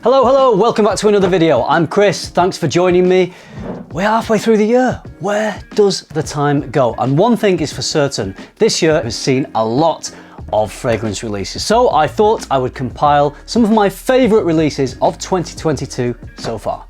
Hello, welcome back to another video. I'm Chris, thanks for joining me. We're halfway through the year. Where does the time go? And one thing is for certain, this year has seen a lot of fragrance releases. So I thought I would compile some of my favorite releases of 2022 so far.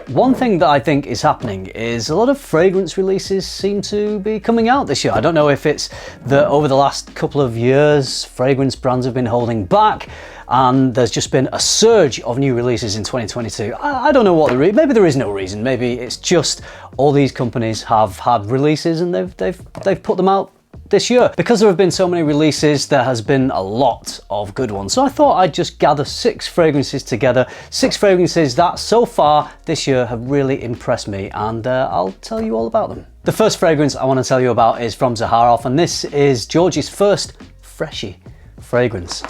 One thing that I think is happening is a lot of fragrance releases seem to be coming out this year. I don't know if it's that over the last couple of years, fragrance brands have been holding back and there's just been a surge of new releases in 2022. I don't know what the reason, maybe there is no reason. Maybe it's just all these companies have had releases and they've put them out this year. Because there have been so many releases, there has been a lot of good ones. So I thought I'd just gather 6 fragrances together, 6 fragrances that so far this year have really impressed me, and I'll tell you all about them. The first fragrance I want to tell you about is from Zaharoff, and this is George's first freshy fragrance.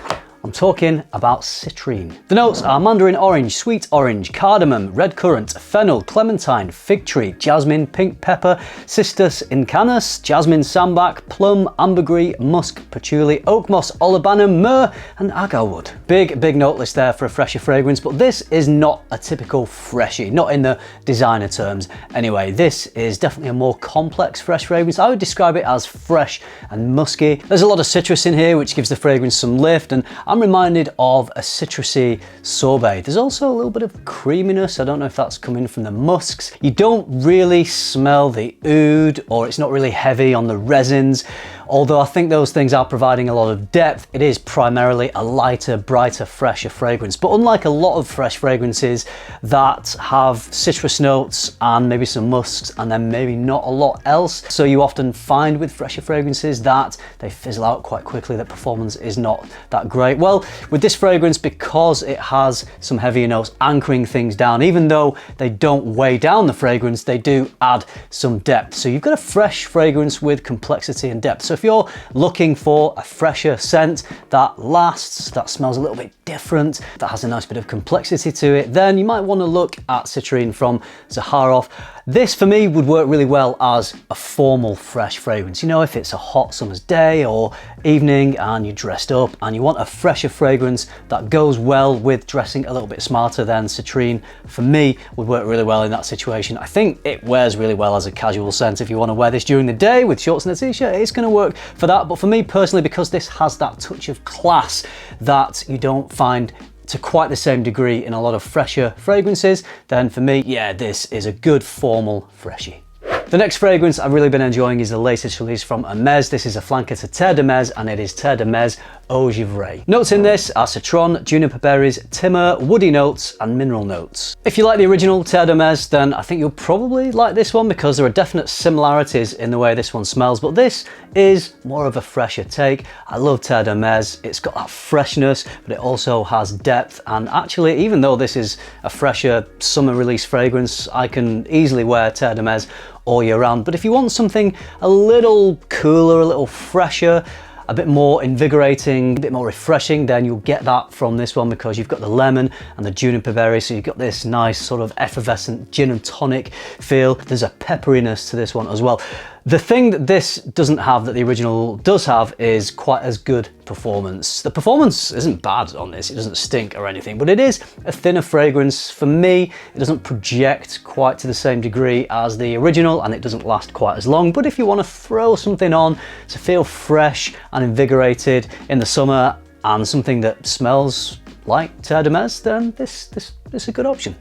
I'm talking about Citrine. The notes are mandarin orange, sweet orange, cardamom, red currant, fennel, clementine, fig tree, jasmine, pink pepper, cistus incanus, jasmine sambac, plum, ambergris, musk, patchouli, oak moss, olibanum, myrrh, and agarwood. Big note list there for a fresher fragrance, but this is not a typical freshie, not in the designer terms. Anyway, this is definitely a more complex fresh fragrance. I would describe it as fresh and musky. There's a lot of citrus in here, which gives the fragrance some lift, and I'm reminded of a citrusy sorbet. There's also a little bit of creaminess. I don't know if that's coming from the musks. You don't really smell the oud, or it's not really heavy on the resins. Although I think those things are providing a lot of depth, it is primarily a lighter, brighter, fresher fragrance. But unlike a lot of fresh fragrances that have citrus notes and maybe some musks and then maybe not a lot else, so you often find with fresher fragrances that they fizzle out quite quickly, that performance is not that great. Well, with this fragrance, because it has some heavier notes anchoring things down, even though they don't weigh down the fragrance, they do add some depth. So you've got a fresh fragrance with complexity and depth. So if you're looking for a fresher scent that lasts, that smells a little bit different, that has a nice bit of complexity to it, then you might want to look at Citrine from Zaharoff. This for me would work really well as a formal fresh fragrance. You know, if it's a hot summer's day or evening and you're dressed up and you want a fresher fragrance that goes well with dressing a little bit smarter, then Citrine for me would work really well in that situation. I think it wears really well as a casual scent. If you want to wear this during the day with shorts and a t-shirt, it's going to work for that. But for me personally, because this has that touch of class that you don't find to quite the same degree in a lot of fresher fragrances, then for me, yeah, this is a good formal freshie. The next fragrance I've really been enjoying is the latest release from Hermes. This is a flanker to Terre de Mes, and it is Terre de Mes Eau Givree. Notes in this are citron, juniper berries, timber, woody notes, and mineral notes. If you like the original Terre de Mes, then I think you'll probably like this one because there are definite similarities in the way this one smells, but this is more of a fresher take. I love Terre de Mes. It's got that freshness, but it also has depth, and actually, even though this is a fresher summer release fragrance, I can easily wear Terre de Mes all year round. But if you want something a little cooler, a little fresher, a bit more invigorating, a bit more refreshing, then you'll get that from this one because you've got the lemon and the juniper berry, so you've got this nice sort of effervescent gin and tonic feel. There's a pepperiness to this one as well. The thing that this doesn't have that the original does have is quite as good performance. The performance isn't bad on this, it doesn't stink or anything, but it is a thinner fragrance. For me, it doesn't project quite to the same degree as the original, and it doesn't last quite as long. But if you want to throw something on to feel fresh and invigorated in the summer and something that smells like Terre de Mes, then this is a good option.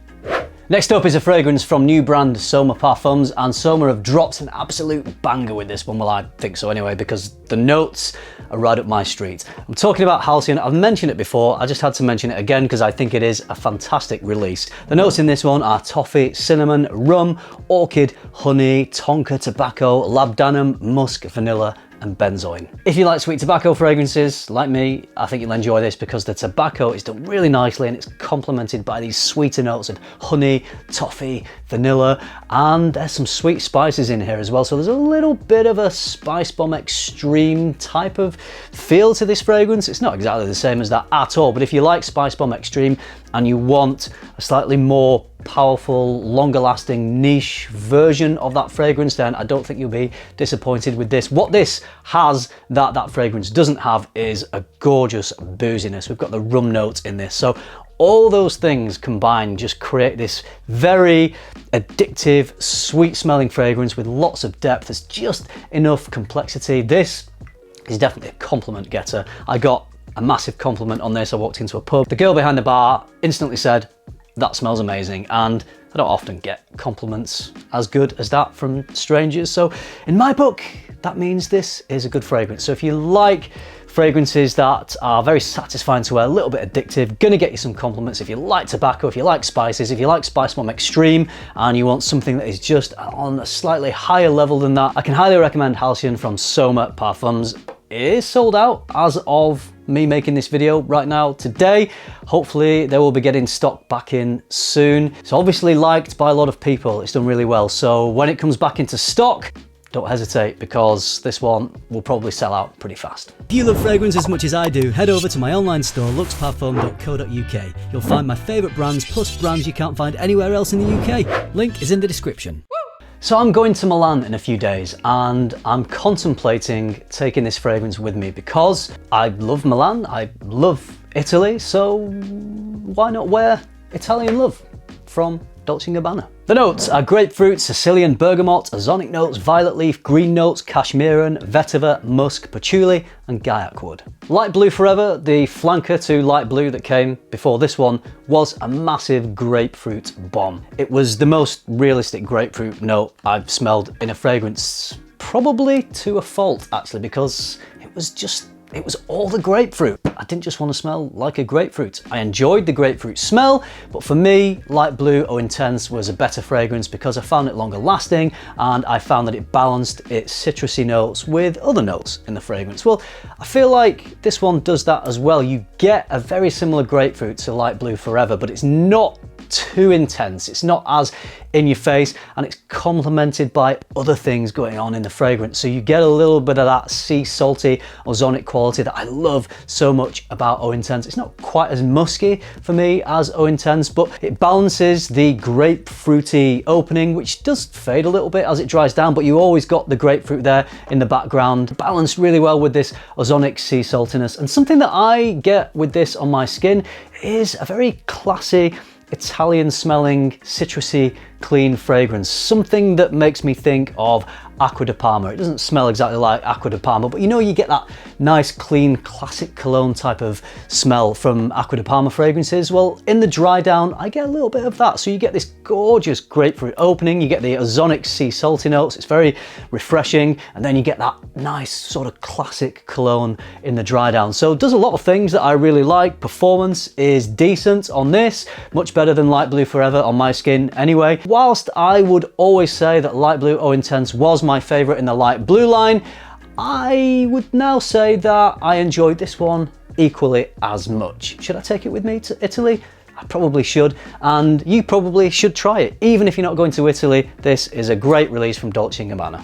Next up is a fragrance from new brand Soma Parfums, and Soma have dropped an absolute banger with this one. Well, I think so anyway, because the notes are right up my street. I'm talking about Halcyon. I've mentioned it before, I just had to mention it again because I think it is a fantastic release. The notes in this one are toffee, cinnamon, rum, orchid, honey, tonka tobacco, labdanum, musk, vanilla, and benzoin. If you like sweet tobacco fragrances, like me, I think you'll enjoy this because the tobacco is done really nicely and it's complemented by these sweeter notes of honey, toffee, vanilla, and there's some sweet spices in here as well. So there's a little bit of a Spice Bomb Extreme type of feel to this fragrance. It's not exactly the same as that at all, but if you like Spice Bomb Extreme and you want a slightly more powerful, longer lasting, niche version of that fragrance, then I don't think you'll be disappointed with this. What this has that that fragrance doesn't have is a gorgeous booziness. We've got the rum notes in this. So all those things combined just create this very addictive, sweet smelling fragrance with lots of depth. There's just enough complexity. This is definitely a compliment getter. I got a massive compliment on this. I walked into a pub. The girl behind the bar instantly said, "That smells amazing." And I don't often get compliments as good as that from strangers. So in my book, that means this is a good fragrance. So if you like fragrances that are very satisfying to wear, a little bit addictive, gonna get you some compliments. If you like tobacco, if you like spices, if you like Spice Bomb Extreme, and you want something that is just on a slightly higher level than that, I can highly recommend Halcyon from Soma Parfums. It is sold out as of me making this video right now today. Hopefully they will be getting stock back in soon. It's obviously liked by a lot of people. It's done really well. So when it comes back into stock, don't hesitate, because this one will probably sell out pretty fast. If you love fragrance as much as I do, head over to my online store, luxparfum.co.uk. You'll find my favourite brands, plus brands you can't find anywhere else in the UK. Link is in the description. So I'm going to Milan in a few days, and I'm contemplating taking this fragrance with me because I love Milan, I love Italy, so why not wear Italian love from Dolce & Gabbana? The notes are grapefruit, Sicilian bergamot, ozonic notes, violet leaf, green notes, cashmeran, vetiver, musk, patchouli and gaiac wood. Light Blue Forever, the flanker to Light Blue that came before this one, was a massive grapefruit bomb. It was the most realistic grapefruit note I've smelled in a fragrance, probably to a fault actually, because it was all the grapefruit. I didn't just want to smell like a grapefruit. I enjoyed the grapefruit smell, but for me, Light Blue Eau Intense was a better fragrance because I found it longer lasting, and I found that it balanced its citrusy notes with other notes in the fragrance. Well, I feel like this one does that as well. You get a very similar grapefruit to Light Blue Forever, but it's not too intense. It's not as in your face, and it's complemented by other things going on in the fragrance. So you get a little bit of that sea salty ozonic quality that I love so much about Eau Intense. It's not quite as musky for me as Eau Intense, but it balances the grapefruity opening, which does fade a little bit as it dries down, but you always got the grapefruit there in the background, balanced really well with this ozonic sea saltiness. And something that I get with this on my skin is a very classy, Italian smelling, citrusy, clean fragrance. Something that makes me think of Acqua di Parma. It doesn't smell exactly like Acqua di Parma, but you know, you get that nice, clean, classic cologne type of smell from Acqua di Parma fragrances. Well, in the dry down, I get a little bit of that. So you get this gorgeous grapefruit opening, you get the ozonic sea salty notes, it's very refreshing, and then you get that nice sort of classic cologne in the dry down. So it does a lot of things that I really like. Performance is decent on this, much better than Light Blue Forever on my skin anyway. Whilst I would always say that Light Blue Eau Intense was my favourite in the Light Blue line, I would now say that I enjoyed this one equally as much. Should I take it with me to Italy? I probably should, and you probably should try it. Even if you're not going to Italy, this is a great release from Dolce & Gabbana.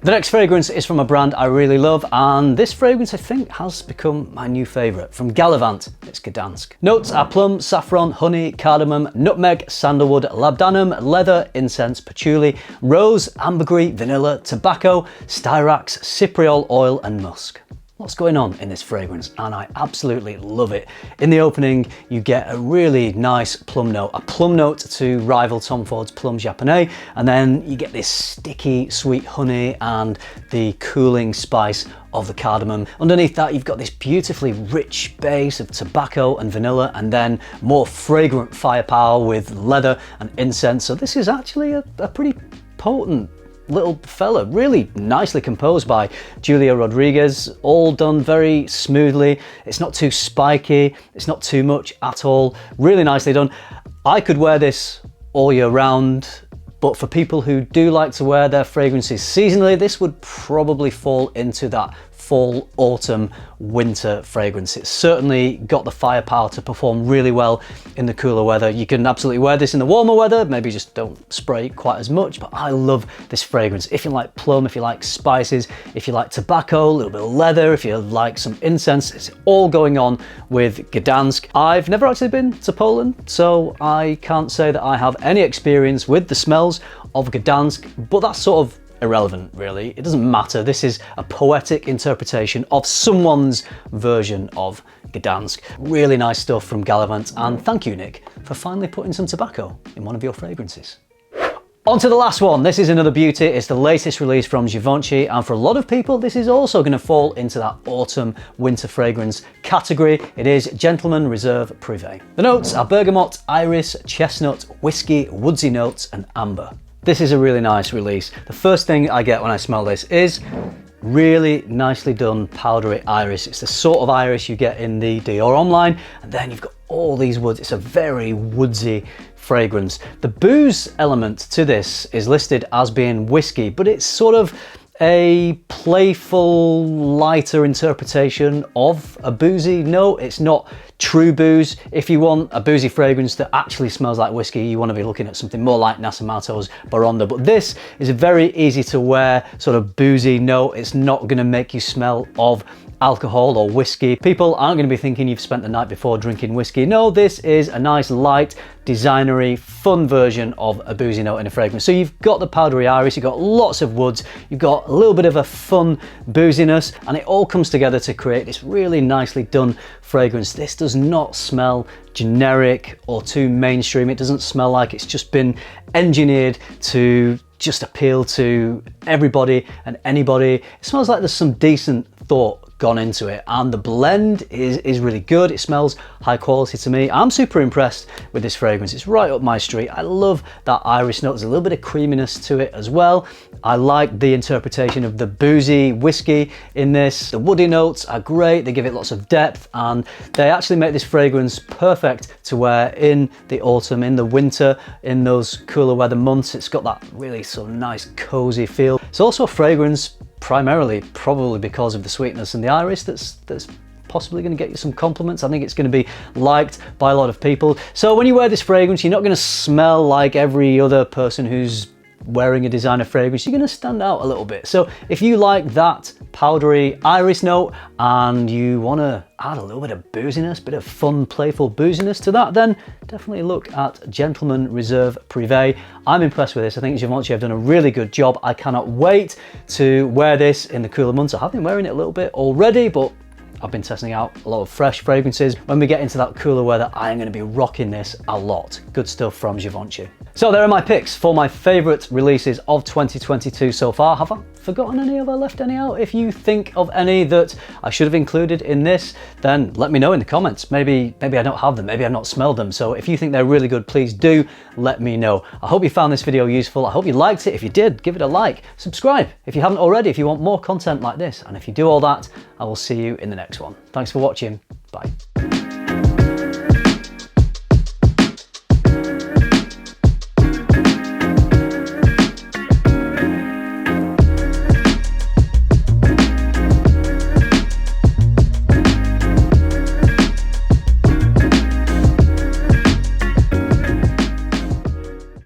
The next fragrance is from a brand I really love, and this fragrance I think has become my new favourite. From Gallivant, it's Gdansk. Notes are plum, saffron, honey, cardamom, nutmeg, sandalwood, labdanum, leather, incense, patchouli, rose, ambergris, vanilla, tobacco, styrax, cypriol oil and musk. Lots going on in this fragrance, and I absolutely love it. In the opening, you get a really nice plum note, a plum note to rival Tom Ford's Plum Japonais, and then you get this sticky, sweet honey and the cooling spice of the cardamom. Underneath that, you've got this beautifully rich base of tobacco and vanilla, and then more fragrant firepower with leather and incense. So this is actually a pretty potent little fella, really nicely composed by Julia Rodriguez, all done very smoothly. It's not too spiky, it's not too much at all, really nicely done. I could wear this all year round. But for people who do like to wear their fragrances seasonally, this would probably fall into that fall, autumn, winter fragrance. It's certainly got the firepower to perform really well in the cooler weather. You can absolutely wear this in the warmer weather, maybe just don't spray quite as much, but I love this fragrance. If you like plum, if you like spices, if you like tobacco, a little bit of leather, if you like some incense, it's all going on with Gdansk. I've never actually been to Poland, so I can't say that I have any experience with the smells of Gdansk, but that's sort of irrelevant, really. It doesn't matter. This is a poetic interpretation of someone's version of Gdansk. Really nice stuff from Gallivant, and thank you, Nick, for finally putting some tobacco in one of your fragrances. On to the last one. This is another beauty. It's the latest release from Givenchy, and for a lot of people, this is also going to fall into that autumn winter fragrance category. It is Gentleman Reserve Prive. The notes are bergamot, iris, chestnut, whiskey, woodsy notes, and amber. This is a really nice release. The first thing I get when I smell this is really nicely done powdery iris. It's the sort of iris you get in the Dior Homme line, and then you've got all these woods. It's a very woodsy fragrance. The booze element to this is listed as being whiskey, but it's sort of a playful, lighter interpretation of a boozy note. It's not true booze. If you want a boozy fragrance that actually smells like whiskey, you want to be looking at something more like Nasamato's Baronda. But this is a very easy to wear sort of boozy note. It's not going to make you smell of alcohol or whiskey. People aren't going to be thinking you've spent the night before drinking whiskey. No, this is a nice, light, designery, fun version of a boozy note in a fragrance. So you've got the powdery iris, you've got lots of woods, you've got a little bit of a fun booziness, and it all comes together to create this really nicely done fragrance. This does not smell generic or too mainstream. It doesn't smell like it's just been engineered to just appeal to everybody and anybody. It smells like there's some decent thought gone into it, and the blend is really good. It smells high quality to me. I'm super impressed with this fragrance. It's right up my street. I love that iris note. There's a little bit of creaminess to it as well. I like the interpretation of the boozy whiskey in this. The woody notes are great. They give it lots of depth, and they actually make this fragrance perfect to wear in the autumn, in the winter, in those cooler weather months. It's got that really sort of nice cozy feel. It's also a fragrance primarily probably because of the sweetness and the iris that's possibly going to get you some compliments. I think it's going to be liked by a lot of people. So when you wear this fragrance, you're not going to smell like every other person who's wearing a designer fragrance. You're going to stand out a little bit. So if you like that powdery iris note and you want to add a little bit of booziness, bit of fun, playful booziness to that, then definitely look at Gentleman Reserve Prive. I'm impressed with this. I think Givenchy have done a really good job. I cannot wait to wear this in the cooler months. I have been wearing it a little bit already, but I've been testing out a lot of fresh fragrances. When we get into that cooler weather, I am going to be rocking this a lot. Good stuff from Givenchy. So there are my picks for my favourite releases of 2022 so far. Have I forgotten any? Have I left any out? If you think of any that I should have included in this, then let me know in the comments. Maybe I don't have them, maybe I've not smelled them. So if you think they're really good, please do let me know. I hope you found this video useful. I hope you liked it. If you did, give it a like. Subscribe if you haven't already, if you want more content like this. And if you do all that, I will see you in the next one. Thanks for watching.